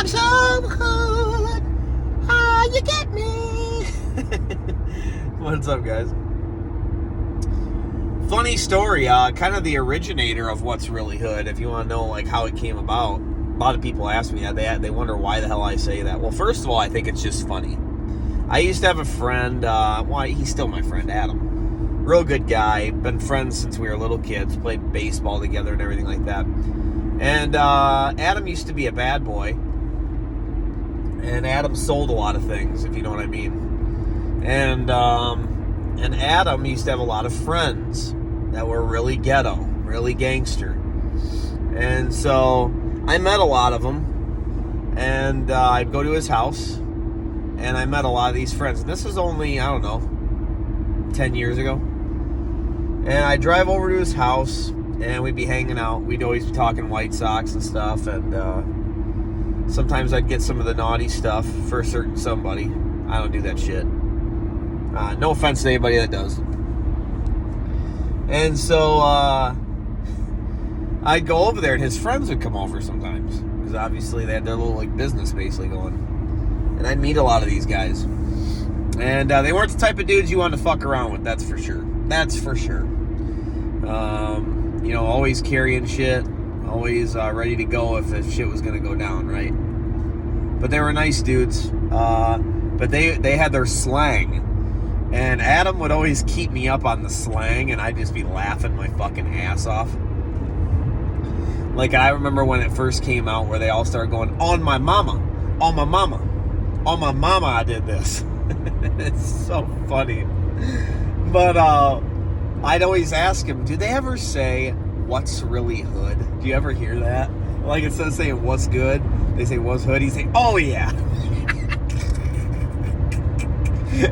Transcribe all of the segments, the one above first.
I'm so hood. You get me. What's up, guys? Funny story, kind of the originator of What's Really Hood, if you want to know like how it came about. A lot of people ask me that. They wonder why the hell I say that. Well, first of all, I think it's just funny. I used to have a friend, he's still my friend, Adam. Real good guy, been friends since we were little kids, played baseball together and everything like that. And Adam used to be a bad boy. And Adam sold a lot of things, if you know what I mean. And Adam used to have a lot of friends that were really ghetto, really gangster. And so I met a lot of them. And I'd go to his house. And I met a lot of these friends. And this was only, 10 years ago. And I'd drive over to his house. And we'd be hanging out. We'd always be talking White Sox and stuff. And sometimes I'd get some of the naughty stuff for a certain somebody. I don't do that shit. No offense to anybody that does. And so I'd go over there, and his friends would come over sometimes. Because obviously they had their little business basically going. And I'd meet a lot of these guys. And they weren't the type of dudes you wanted to fuck around with, that's for sure. That's for sure. Always carrying shit. Always ready to go if shit was going to go down, right? But they were nice dudes. But they had their slang. And Adam would always keep me up on the slang, and I'd just be laughing my fucking ass off. Like, I remember when it first came out where they all started going, on my mama, on my mama, on my mama I did this. It's so funny. But I'd always ask him, do they ever say, what's really hood? Do you ever hear that? Like, instead of saying, what's good, they say, what's hood? He'd say, oh yeah.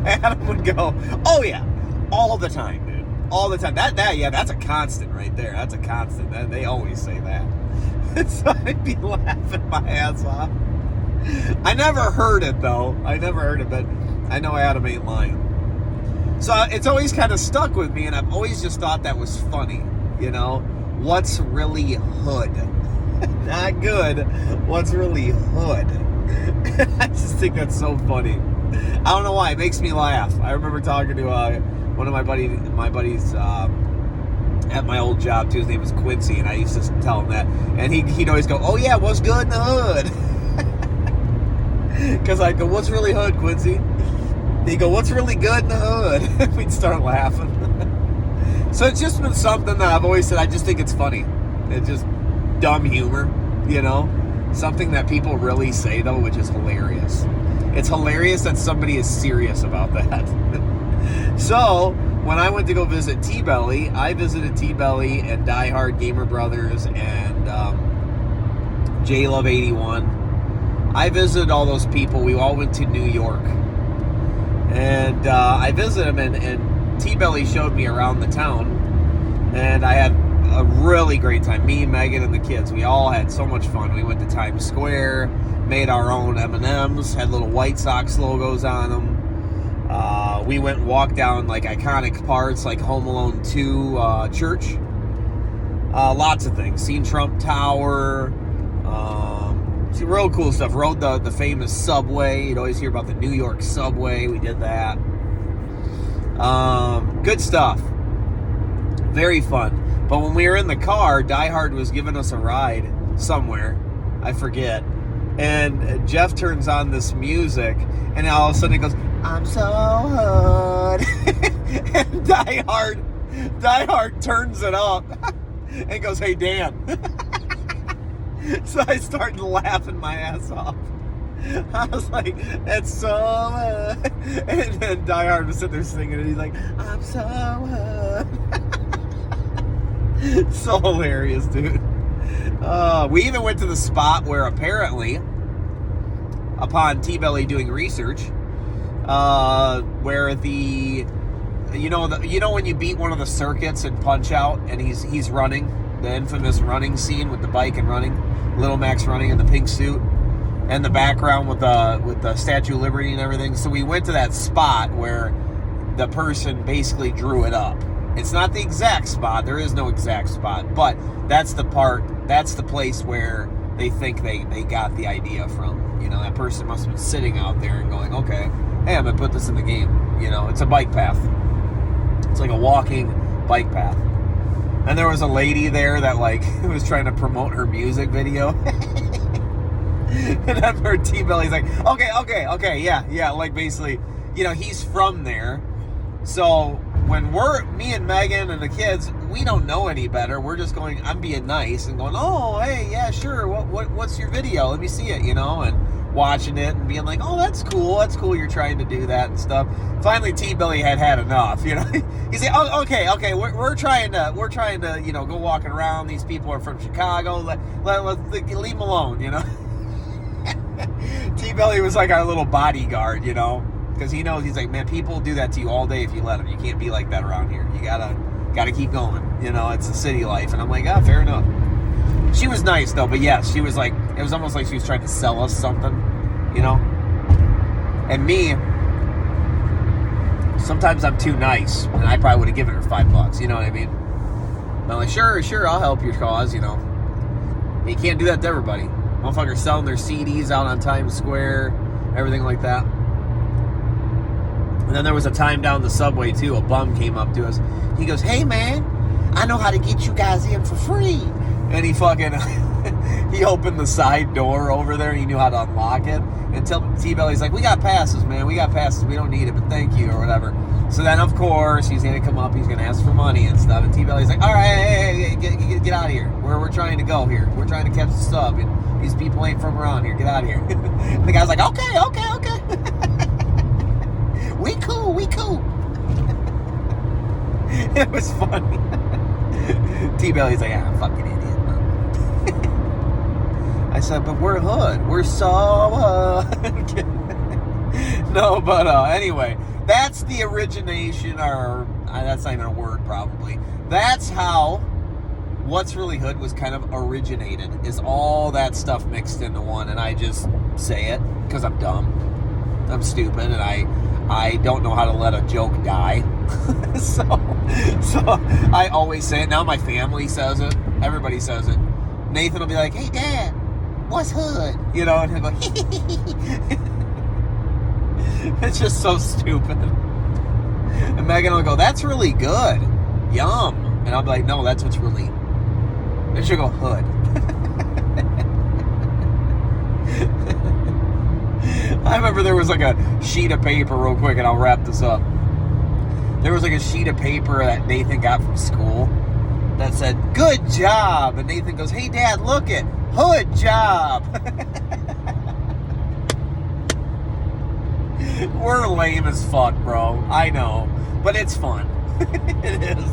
Adam would go, oh yeah, all the time, dude. All the time. That's a constant right there. That's a constant. They always say that. So I'd be laughing my ass off. I never heard it, though. But I know Adam ain't lying. So it's always kind of stuck with me, and I've always just thought that was funny, What's really hood? Not good. What's really hood? I just think that's so funny. I don't know why. It makes me laugh. I remember talking to one of my buddies at my old job, too. His name was Quincy, and I used to tell him that. And he'd always go, oh, yeah, what's good in the hood? Because I'd go, what's really hood, Quincy? He'd go, what's really good in the hood? We'd start laughing. So it's just been something that I've always said, I just think it's funny. It's just dumb humor, Something that people really say, though, which is hilarious. It's hilarious that somebody is serious about that. So, when I went to go visit T-Belly, I visited T-Belly and Die Hard Gamer Brothers and J-Love81. I visited all those people. We all went to New York. And I visited them, and T-Belly showed me around the town. And I had a really great time. Me, Megan, and the kids. We all had so much fun. We went to Times Square, made our own M&Ms, had little White Sox logos on them. We went and walked down iconic parts like Home Alone 2 Church. Lots of things. Seen Trump Tower. Some real cool stuff. Rode the famous subway. You'd always hear about the New York subway. We did that. Good stuff. Very fun. But when we were in the car, Die Hard was giving us a ride somewhere. I forget. And Jeff turns on this music, and all of a sudden he goes, I'm so hood. And Die Hard turns it up and goes, hey, Dan. So I started laughing my ass off. I was like, that's so hood. And then Die Hard was sitting there singing, and he's like, I'm so hood. So hilarious, dude. We even went to the spot where apparently, upon T-Belly doing research, where when you beat one of the circuits in Punch-Out and he's running, the infamous running scene with the bike and running, Little Max running in the pink suit, and the background with the Statue of Liberty and everything. So we went to that spot where the person basically drew it up. It's not the exact spot. There is no exact spot, but that's the place where they think they got the idea from. You know, that person must have been sitting out there and going, okay, hey, I'm going to put this in the game. You know, it's a bike path. It's like a walking bike path. And there was a lady there that, like, was trying to promote her music video. And then her T-Belly's like, okay, yeah, like, basically, you know, he's from there. So when me and Megan and the kids, we don't know any better. We're just going, I'm being nice and going, oh, hey, yeah, sure. What's your video? Let me see it, you know, and watching it and being like, oh, that's cool. You're trying to do that and stuff. Finally, T-Belly had enough, you know. He's like, oh, okay. We're trying to, you know, go walking around. These people are from Chicago. Let's leave them alone, you know. T-Belly was like our little bodyguard, you know. Because he knows, he's like, man, people do that to you all day if you let them. You can't be like that around here. You gotta keep going. You know, it's the city life. And I'm like, ah, fair enough. She was nice, though. But, yes, she was like, it was almost like she was trying to sell us something, you know. And me, sometimes I'm too nice. And I probably would have given her $5. You know what I mean? And I'm like, sure, I'll help your cause, you know. But you can't do that to everybody. Motherfuckers selling their CDs out on Times Square, everything like that. And then there was a time down the subway, too. A bum came up to us. He goes, hey, man, I know how to get you guys in for free. And he fucking, he opened the side door over there. He knew how to unlock it. And T-Belly's like, we got passes, man. We got passes. We don't need it, but thank you, or whatever. So then, of course, he's going to come up. He's going to ask for money and stuff. And T-Belly's like, all right, hey, get out of here. We're trying to go here. We're trying to catch the sub. And these people ain't from around here. Get out of here. And the guy's like, okay. We cool. It was funny. T-Belly's like, I'm a fucking idiot. I said, but we're hood. We're so hood. No, but anyway, that's the origination, or that's not even a word probably. That's how What's Really Hood was kind of originated, is all that stuff mixed into one. And I just say it because I'm dumb. I'm stupid, and I don't know how to let a joke die. so I always say it. Now my family says it. Everybody says it. Nathan will be like, hey, Dad, what's hood? You know, and he'll go, it's just so stupid. And Megan will go, that's really good. Yum. And I'll be like, no, that's what's really... Then she'll go, hood. I remember there was like a sheet of paper, real quick, and I'll wrap this up. There was like a sheet of paper that Nathan got from school that said, good job. And Nathan goes, hey, Dad, look it. Hood job. We're lame as fuck, bro. I know. But it's fun. It is.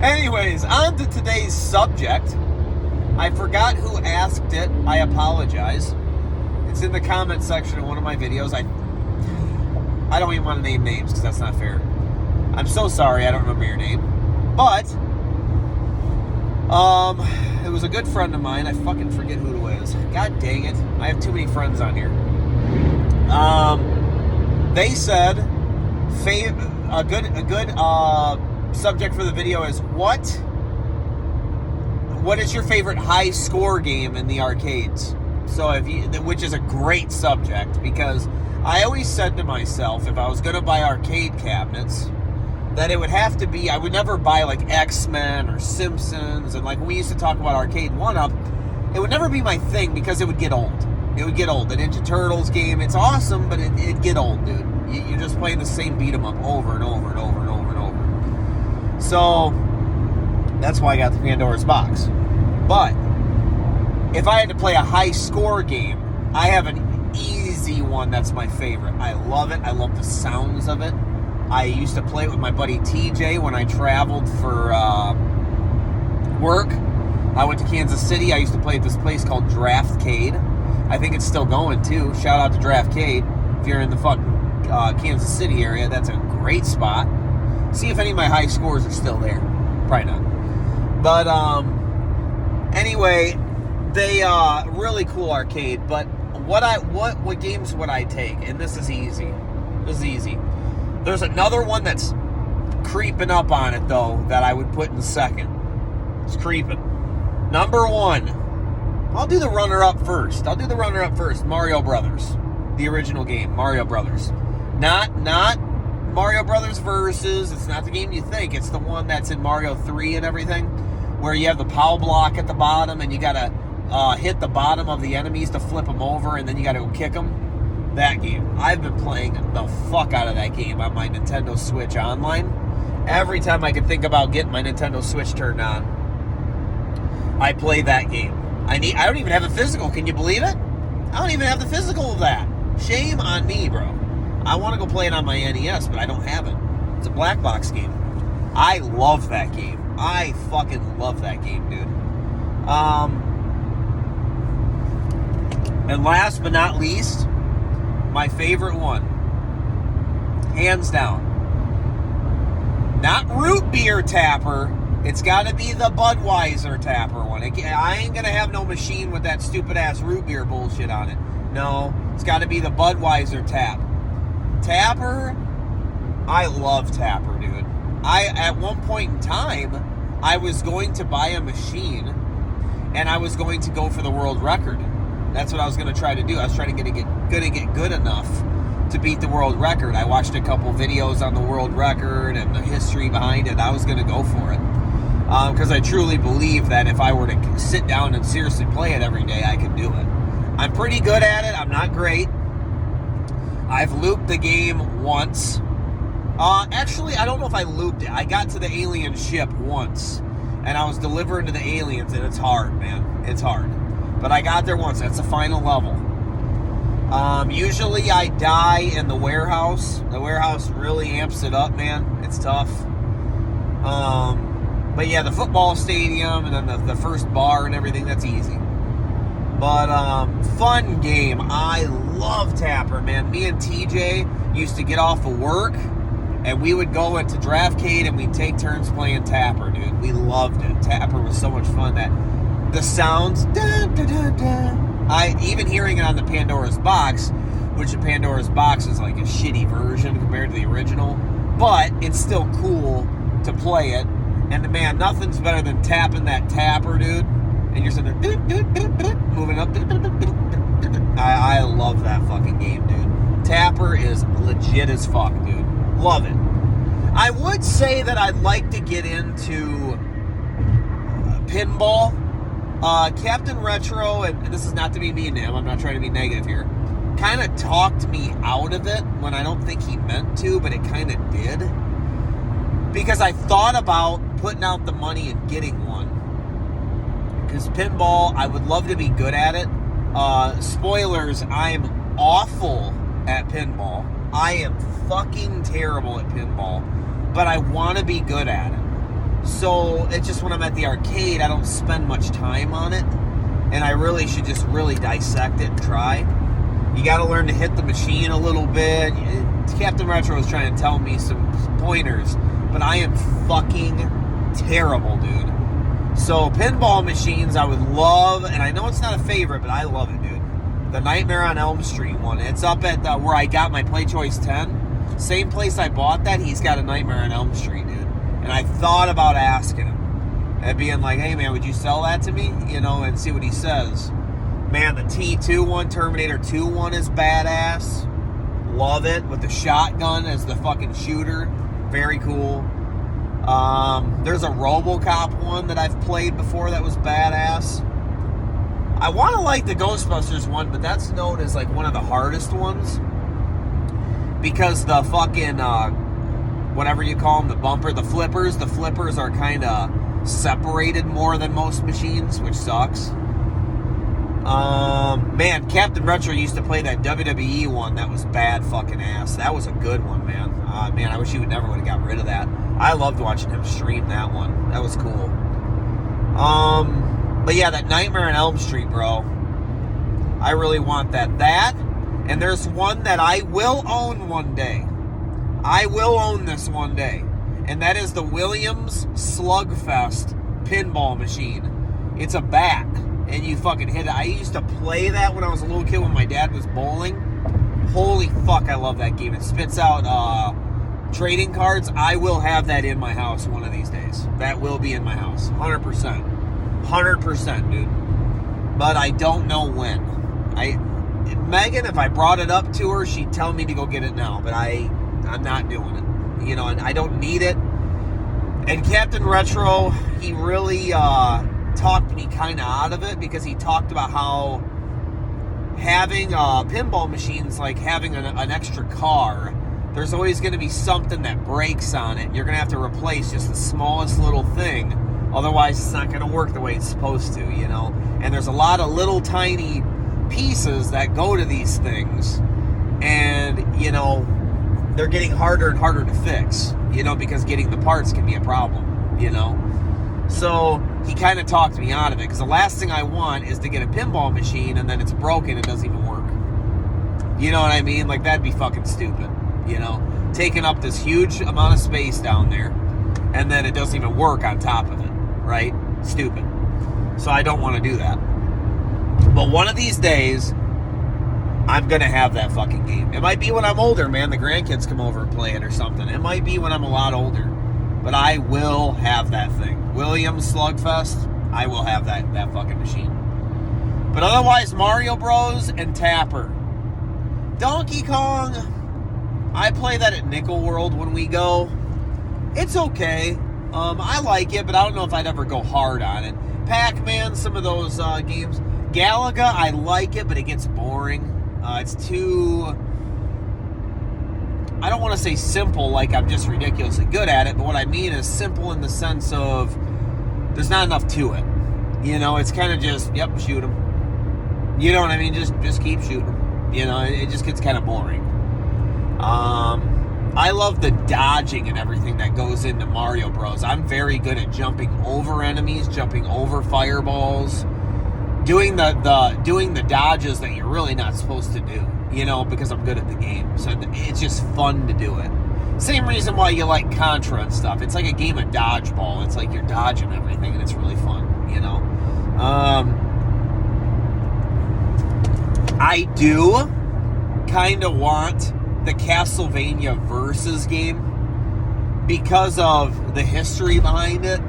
Anyways, on to today's subject. I forgot who asked it. I apologize. It's in the comment section of one of my videos. I don't even want to name names because that's not fair. I'm so sorry, I don't remember your name. But it was a good friend of mine. I fucking forget who it was. God dang it. I have too many friends on here. They said a good subject for the video is what is your favorite high score game in the arcades? So which is a great subject, because I always said to myself, if I was going to buy arcade cabinets, that it would have to be, I would never buy like X-Men or Simpsons, and like we used to talk about Arcade 1-Up, it would never be my thing because it would get old. It would get old. The Ninja Turtles game, it's awesome, but it'd get old, dude. You're just playing the same beat 'em up over and over and over and over and over. So that's why I got the Pandora's Box. But if I had to play a high score game, I have an easy one that's my favorite. I love it. I love the sounds of it. I used to play it with my buddy TJ when I traveled for work. I went to Kansas City. I used to play at this place called Draftcade. I think it's still going, too. Shout out to Draftcade. If you're in the fucking Kansas City area, that's a great spot. See if any of my high scores are still there. Probably not. But, anyway, they, really cool arcade. But what games would I take? And this is easy. There's another one that's creeping up on it, though, that I would put in second. It's creeping. Number 1. I'll do the runner-up first. Mario Brothers. The original game, Mario Brothers. Not Mario Brothers Versus. It's not the game you think. It's the one that's in Mario 3 and everything, where you have the POW block at the bottom and you gotta hit the bottom of the enemies to flip them over, and then you gotta go kick them. That game. I've been playing the fuck out of that game on my Nintendo Switch Online. Every time I can think about getting my Nintendo Switch turned on, I play that game. I don't even have a physical. Can you believe it? I don't even have the physical of that. Shame on me, bro. I want to go play it on my NES, but I don't have it. It's a black box game. I love that game. I fucking love that game, dude. And last but not least, my favorite one, hands down, not root beer tapper. It's got to be the Budweiser tapper one. I ain't going to have no machine with that stupid-ass root beer bullshit on it. No, it's got to be the Budweiser tap. Tapper, I love Tapper, dude. At one point in time, I was going to buy a machine, and I was going to go for the world record. That's what I was going to try to do. I was trying to get good enough to beat the world record. I watched a couple videos on the world record and the history behind it. I was going to go for it. Because I truly believe that if I were to sit down and seriously play it every day, I could do it. I'm pretty good at it. I'm not great. I've looped the game once. Actually, I don't know if I looped it. I got to the alien ship once, and I was delivering to the aliens, and it's hard, man. It's hard. But I got there once. That's the final level. Usually I die in the warehouse. The warehouse really amps it up, man. It's tough. But yeah, the football stadium and then the first bar and everything, that's easy. But fun game. I love Tapper, man. Me and TJ used to get off of work and we would go into Draftcade and we'd take turns playing Tapper, dude. We loved it. Tapper was so much fun. That the sounds, da, da, da, da. Even hearing it on the Pandora's Box, which the Pandora's Box is like a shitty version compared to the original, but it's still cool to play it. And man, nothing's better than tapping that tapper, dude. And you're sitting there, moving up. I love that fucking game, dude. Tapper is legit as fuck, dude. Love it. I would say that I'd like to get into pinball. Captain Retro, and this is not to be mean to him, I'm not trying to be negative here, kind of talked me out of it when I don't think he meant to, but it kind of did. Because I thought about putting out the money and getting one. Because pinball, I would love to be good at it. Spoilers, I'm awful at pinball. I am fucking terrible at pinball. But I want to be good at it. So, it's just when I'm at the arcade, I don't spend much time on it. And I really should just really dissect it and try. You got to learn to hit the machine a little bit. Captain Retro was trying to tell me some pointers. But I am fucking terrible, dude. So, pinball machines I would love, and I know it's not a favorite, but I love it, dude. The Nightmare on Elm Street one. It's up at where I got my Play Choice 10. Same place I bought that, he's got a Nightmare on Elm Street, dude. And I thought about asking him. And being like, hey, man, would you sell that to me? You know, and see what he says. Man, the T2 one, Terminator 2 one is badass. Love it. With the shotgun as the fucking shooter. Very cool. There's a RoboCop one that I've played before that was badass. I want to like the Ghostbusters one, but that's known as like one of the hardest ones. Because the fucking, whatever you call them, the flippers are kind of separated more than most machines, which sucks. Man, Captain Retro used to play that WWE one that was bad fucking ass. That was a good one, man. Man, I wish he would never would have got rid of that. I loved watching him stream that one. That was cool. But yeah, that Nightmare on Elm Street, bro. I really want that. That, and there's one that I will own one day. I will own this one day. And that is the Williams Slugfest pinball machine. It's a bat. And you fucking hit it. I used to play that when I was a little kid when my dad was bowling. Holy fuck, I love that game. It spits out trading cards. I will have that in my house one of these days. That will be in my house. 100%. 100%, dude. But I don't know when. Megan, if I brought it up to her, she'd tell me to go get it now. But I'm not doing it. You know, and I don't need it. And Captain Retro, he really talked me kind of out of it, because he talked about how having pinball machines, like having an extra car, there's always going to be something that breaks on it. You're going to have to replace just the smallest little thing. Otherwise, it's not going to work the way it's supposed to, you know. And there's a lot of little tiny pieces that go to these things. And, you know, they're getting harder and harder to fix, you know, because getting the parts can be a problem, you know. So he kind of talked me out of it, because the last thing I want is to get a pinball machine and then it's broken, it doesn't even work. You know what I mean? Like, that'd be fucking stupid, you know, taking up this huge amount of space down there and then it doesn't even work on top of it, right? Stupid. So I don't want to do that. But one of these days, I'm going to have that fucking game. It might be when I'm older, man. The grandkids come over and play it or something. It might be when I'm a lot older. But I will have that thing. Williams Slugfest, I will have that fucking machine. But otherwise, Mario Bros. And Tapper. Donkey Kong, I play that at Nickel World when we go. It's okay. I like it, but I don't know if I'd ever go hard on it. Pac-Man, some of those games. Galaga, I like it, but it gets boring. It's too... I don't want to say simple, like I'm just ridiculously good at it, but what I mean is simple in the sense of there's not enough to it. You know, it's kind of just, yep, shoot them. You know what I mean? Just keep shooting them. You know, it just gets kind of boring. I love the dodging and everything that goes into Mario Bros. I'm very good at jumping over enemies, jumping over fireballs, doing the dodges that you're really not supposed to do, you know, because I'm good at the game. So it's just fun to do it. Same reason why you like Contra and stuff. It's like a game of dodgeball. It's like you're dodging everything, and it's really fun, you know. I do kind of want the Castlevania Versus game because of the history behind it.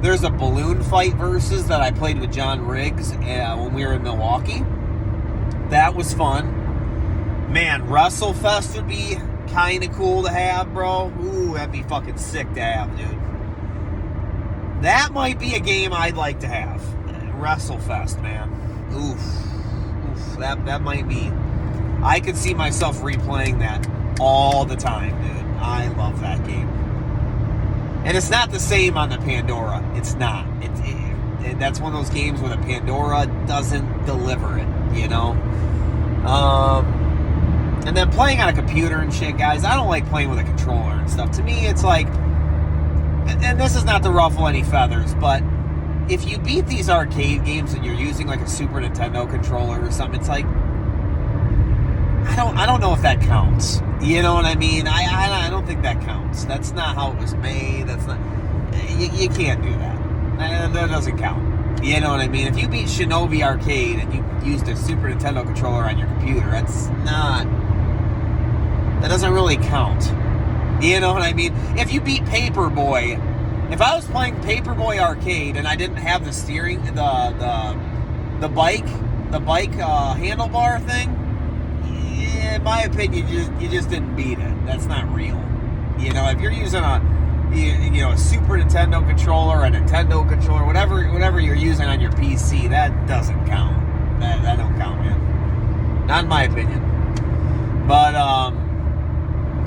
There's a balloon fight versus that I played with John Riggs when we were in Milwaukee. That was fun. Man, WrestleFest would be kind of cool to have, bro. Ooh, that'd be fucking sick to have, dude. That might be a game I'd like to have. WrestleFest, man. Oof. That might be... I could see myself replaying that all the time, dude. I love that game. And it's not the same on the Pandora. It's not. That's one of those games where the Pandora doesn't deliver it, you know? And then playing on a computer and shit, guys, I don't like playing with a controller and stuff. To me, it's like... And this is not to ruffle any feathers, but if you beat these arcade games and you're using like a Super Nintendo controller or something, it's like... I don't know if that counts. You know what I mean? I don't think that counts. That's not how it was made. That's not... You can't do that. That doesn't count. You know what I mean? If you beat Shinobi Arcade and you used a Super Nintendo controller on your computer, that's not... That doesn't really count. You know what I mean? If you beat Paperboy... If I was playing Paperboy Arcade and I didn't have the steering... The bike handlebar thing... In my opinion, you just didn't beat it. That's not real. You know, if you're using a Super Nintendo controller, a Nintendo controller, whatever you're using on your PC, that doesn't count. That don't count, man. Not in my opinion. But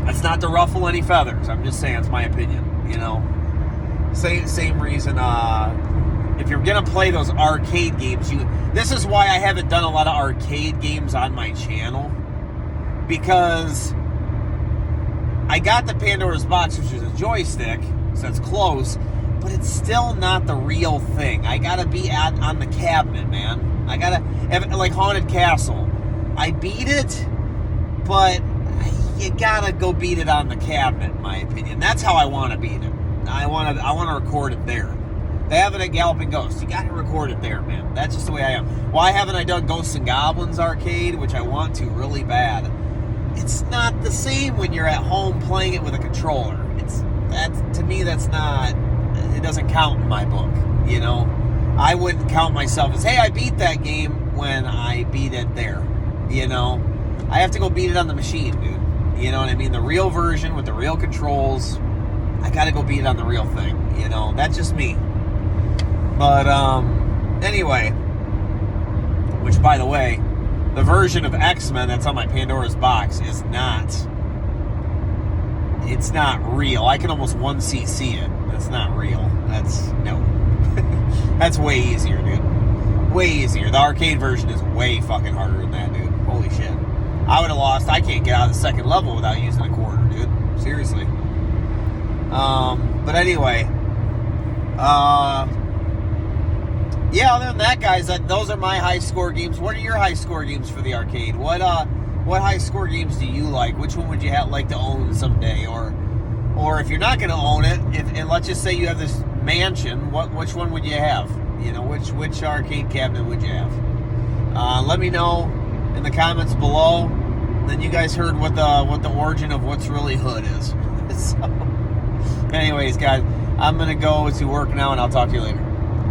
that's not to ruffle any feathers. I'm just saying it's my opinion. You know, same reason. If you're gonna play those arcade games, this is why I haven't done a lot of arcade games on my channel. Because I got the Pandora's Box, which is a joystick, so it's close, but it's still not the real thing. I gotta be on the cabinet, man. I gotta, like Haunted Castle. I beat it, but you gotta go beat it on the cabinet, in my opinion. That's how I want to beat it. I want to record it there. They have it at Galloping Ghost. You gotta record it there, man. That's just the way I am. Why haven't I done Ghosts and Goblins Arcade, which I want to really bad? It's not the same when you're at home playing it with a controller. To me, that's not... It doesn't count in my book, you know? I wouldn't count myself as, hey, I beat that game when I beat it there. You know, I have to go beat it on the machine, dude. You know what I mean? The real version with the real controls. I gotta go beat it on the real thing. You know, that's just me. But anyway, which by the way, the version of X-Men that's on my Pandora's box is not. It's not real. I can almost 1cc it. That's not real. That's no. That's way easier, dude. Way easier. The arcade version is way fucking harder than that, dude. Holy shit. I would have lost. I can't get out of the second level without using a quarter, dude. Seriously. But anyway. Yeah, other than that, guys, those are my high score games. What are your high score games for the arcade? What high score games do you like? Which one would you like to own someday? Or if you're not going to own it, and let's just say you have this mansion, which one would you have? You know, which arcade cabinet would you have? Let me know in the comments below. Then you guys heard what the origin of What's Really Hood is. So, anyways, guys, I'm gonna go to work now, and I'll talk to you later.